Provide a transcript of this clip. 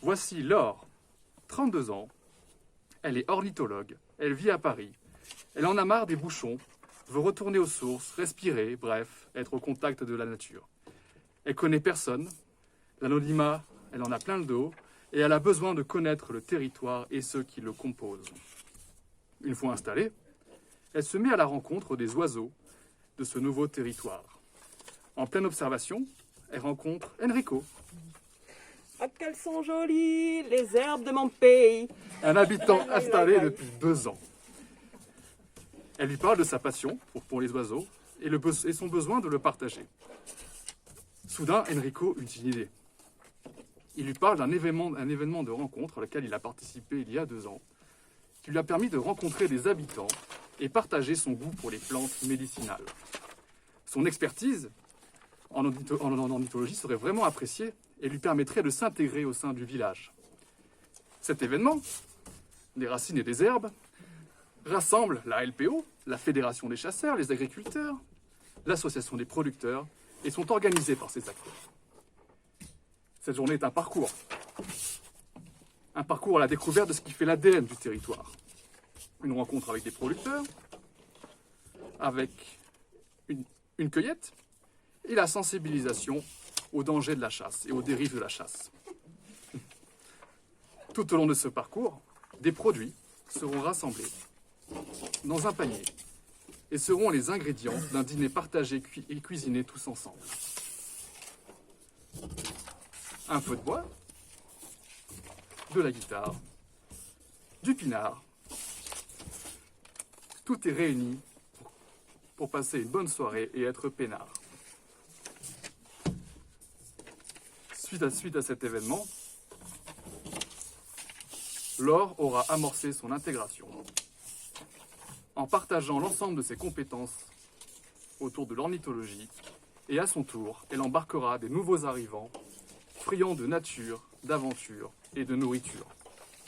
Voici Laure, 32 ans. Elle est ornithologue, elle vit à Paris. Elle en a marre des bouchons, veut retourner aux sources, respirer, bref, être au contact de la nature. Elle connaît personne, l'anonymat, elle en a plein le dos, et elle a besoin de connaître le territoire et ceux qui le composent. Une fois installée, elle se met à la rencontre des oiseaux de ce nouveau territoire. En pleine observation, elle rencontre Enrico, Ah, qu'elles sont jolies, les herbes de mon pays. un habitant installé depuis 2 ans. Elle lui parle de sa passion pour les oiseaux et son besoin de le partager. Soudain, Enrico eut une idée. Il lui parle d'un événement de rencontre auquel il a participé il y a 2 ans, qui lui a permis de rencontrer des habitants et partager son goût pour les plantes médicinales. Son expertise en ornithologie serait vraiment appréciée et lui permettrait de s'intégrer au sein du village. Cet événement, des racines et des herbes, rassemble la LPO, la Fédération des chasseurs, les agriculteurs, l'association des producteurs, et sont organisés par ces acteurs. Cette journée est un parcours à la découverte de ce qui fait l'ADN du territoire. Une rencontre avec des producteurs, avec une cueillette, et la sensibilisation aux dangers de la chasse et aux dérives de la chasse. Tout au long de ce parcours, des produits seront rassemblés dans un panier et seront les ingrédients d'un dîner partagé et cuisiné tous ensemble. Un feu de bois, de la guitare, du pinard. Tout est réuni pour passer une bonne soirée et être peinard. Suite à cet événement, Laure aura amorcé son intégration en partageant l'ensemble de ses compétences autour de l'ornithologie et à son tour, elle embarquera des nouveaux arrivants friands de nature, d'aventure et de nourriture.